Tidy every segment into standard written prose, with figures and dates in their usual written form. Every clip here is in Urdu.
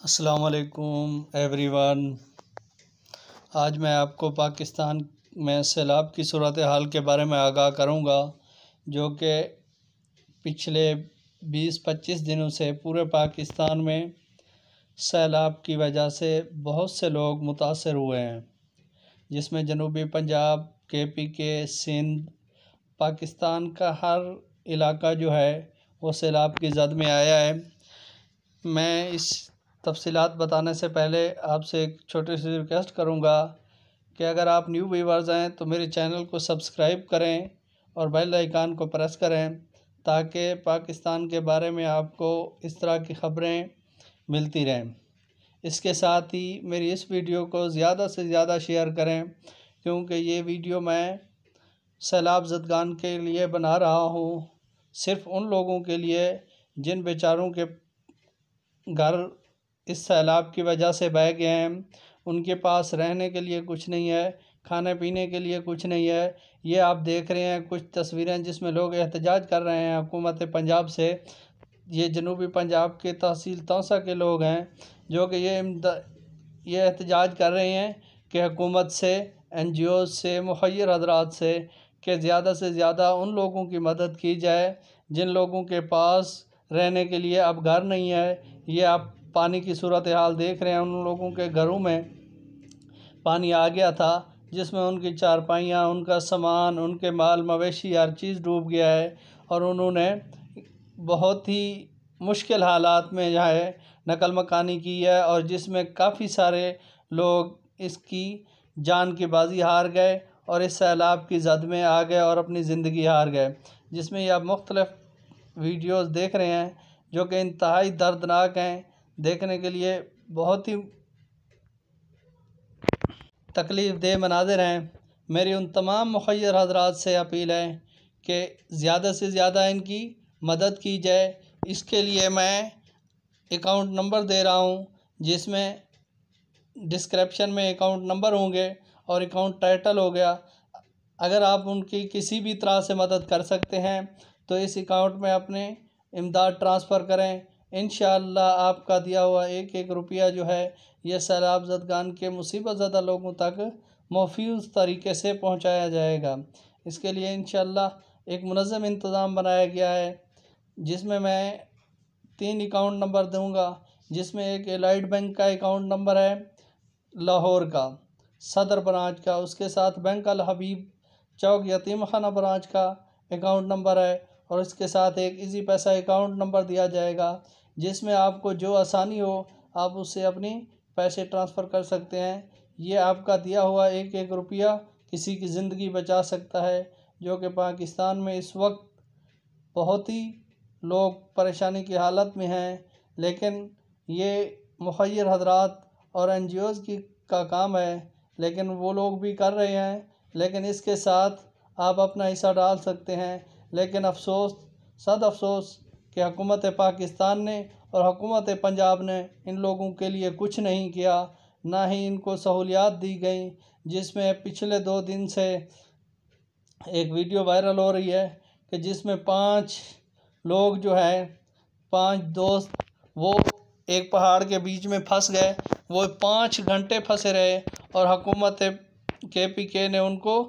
السلام علیکم ایوری ون۔ آج میں آپ کو پاکستان میں سیلاب کی صورتحال کے بارے میں آگاہ کروں گا، جو کہ پچھلے 20-25 دنوں سے پورے پاکستان میں سیلاب کی وجہ سے بہت سے لوگ متاثر ہوئے ہیں، جس میں جنوبی پنجاب، KPK، سندھ، پاکستان کا ہر علاقہ جو ہے وہ سیلاب کی زد میں آیا ہے۔ میں اس تفصیلات بتانے سے پہلے آپ سے ایک چھوٹی سی ریکویسٹ کروں گا کہ اگر آپ نیو ویورز ہیں تو میرے چینل کو سبسکرائب کریں اور بیل آئیکن کو پریس کریں، تاکہ پاکستان کے بارے میں آپ کو اس طرح کی خبریں ملتی رہیں۔ اس کے ساتھ ہی میری اس ویڈیو کو زیادہ سے زیادہ شیئر کریں، کیونکہ یہ ویڈیو میں سیلاب زدگان کے لیے بنا رہا ہوں، صرف ان لوگوں کے لیے جن بیچاروں کے گھر اس سیلاب کی وجہ سے بہہ گئے ہیں، ان کے پاس رہنے کے لیے کچھ نہیں ہے، کھانے پینے کے لیے کچھ نہیں ہے۔ یہ آپ دیکھ رہے ہیں کچھ تصویریں جس میں لوگ احتجاج کر رہے ہیں حکومت پنجاب سے۔ یہ جنوبی پنجاب کے تحصیل توسا کے لوگ ہیں، جو کہ یہ احتجاج کر رہے ہیں کہ حکومت سے، NGOز سے، مخیر حضرات سے کہ زیادہ سے زیادہ ان لوگوں کی مدد کی جائے جن لوگوں کے پاس رہنے کے لیے اب گھر نہیں ہے۔ یہ آپ پانی کی صورتحال دیکھ رہے ہیں، ان لوگوں کے گھروں میں پانی آ گیا تھا، جس میں ان کی چارپائیاں، ان کا سامان، ان کے مال مویشی، ہر چیز ڈوب گیا ہے، اور انہوں نے بہت ہی مشکل حالات میں جو ہے نقل مکانی کی ہے، اور جس میں کافی سارے لوگ اس کی جان کی بازی ہار گئے اور اس سیلاب کی زد میں آ گئے اور اپنی زندگی ہار گئے، جس میں یہ آپ مختلف ویڈیوز دیکھ رہے ہیں جو کہ انتہائی دردناک ہیں، دیکھنے کے لیے بہت ہی تکلیف دہ مناظر ہیں۔ میری ان تمام مخیر حضرات سے اپیل ہے کہ زیادہ سے زیادہ ان کی مدد کی جائے۔ اس کے لیے میں اکاؤنٹ نمبر دے رہا ہوں، جس میں ڈسکرپشن میں اکاؤنٹ نمبر ہوں گے اور اکاؤنٹ ٹائٹل ہو گیا۔ اگر آپ ان کی کسی بھی طرح سے مدد کر سکتے ہیں تو اس اکاؤنٹ میں اپنے امداد ٹرانسفر کریں۔ انشاءاللہ آپ کا دیا ہوا ایک ایک روپیہ جو ہے یہ سیلاب زدگان کے مصیبت زدہ لوگوں تک محفوظ طریقے سے پہنچایا جائے گا۔ اس کے لیے انشاءاللہ ایک منظم انتظام بنایا گیا ہے، جس میں 3 اکاؤنٹ نمبر دوں گا، جس میں ایک الائٹ بینک کا اکاؤنٹ نمبر ہے لاہور کا، صدر برانچ کا، اس کے ساتھ بینک الحبیب چوک یتیم خانہ برانچ کا اکاؤنٹ نمبر ہے، اور اس کے ساتھ ایک ایزی پیسہ اکاؤنٹ نمبر دیا جائے گا، جس میں آپ کو جو آسانی ہو آپ اس سے اپنی پیسے ٹرانسفر کر سکتے ہیں۔ یہ آپ کا دیا ہوا ایک ایک روپیہ کسی کی زندگی بچا سکتا ہے، جو کہ پاکستان میں اس وقت بہت ہی لوگ پریشانی کی حالت میں ہیں، لیکن یہ مخیر حضرات اور NGOز کا کام ہے، لیکن وہ لوگ بھی کر رہے ہیں، لیکن اس کے ساتھ آپ اپنا حصہ ڈال سکتے ہیں۔ لیکن افسوس، صد افسوس کہ حکومت پاکستان نے اور حکومت پنجاب نے ان لوگوں کے لیے کچھ نہیں کیا، نہ ہی ان کو سہولیات دی گئیں، جس میں پچھلے 2 دن سے ایک ویڈیو وائرل ہو رہی ہے کہ جس میں 5 لوگ جو ہیں، 5 دوست، وہ ایک پہاڑ کے بیچ میں پھنس گئے، وہ 5 گھنٹے پھنسے رہے، اور حکومت KPK نے ان کو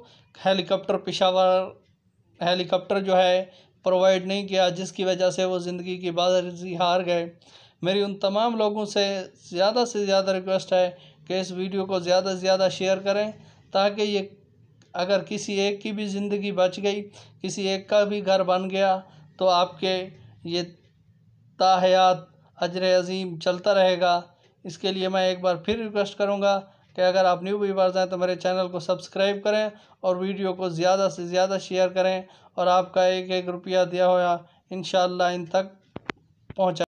پشاور ہیلی کاپٹر جو ہے پرووائڈ نہیں کیا، جس کی وجہ سے وہ زندگی کی بازی ہار گئے۔ میری ان تمام لوگوں سے زیادہ ریکویسٹ ہے کہ اس ویڈیو کو زیادہ سے زیادہ شیئر کریں، تاکہ یہ اگر کسی ایک کی بھی زندگی بچ گئی، کسی ایک کا بھی گھر بن گیا، تو آپ کے یہ تا حیات اجر عظیم چلتا رہے گا۔ اس کے لیے میں ایک بار پھر ریکویسٹ کروں گا کہ اگر آپ نیو ویورز ہیں تو میرے چینل کو سبسکرائب کریں اور ویڈیو کو زیادہ سے زیادہ شیئر کریں، اور آپ کا ایک ایک روپیہ دیا ہوا انشاءاللہ ان تک پہنچا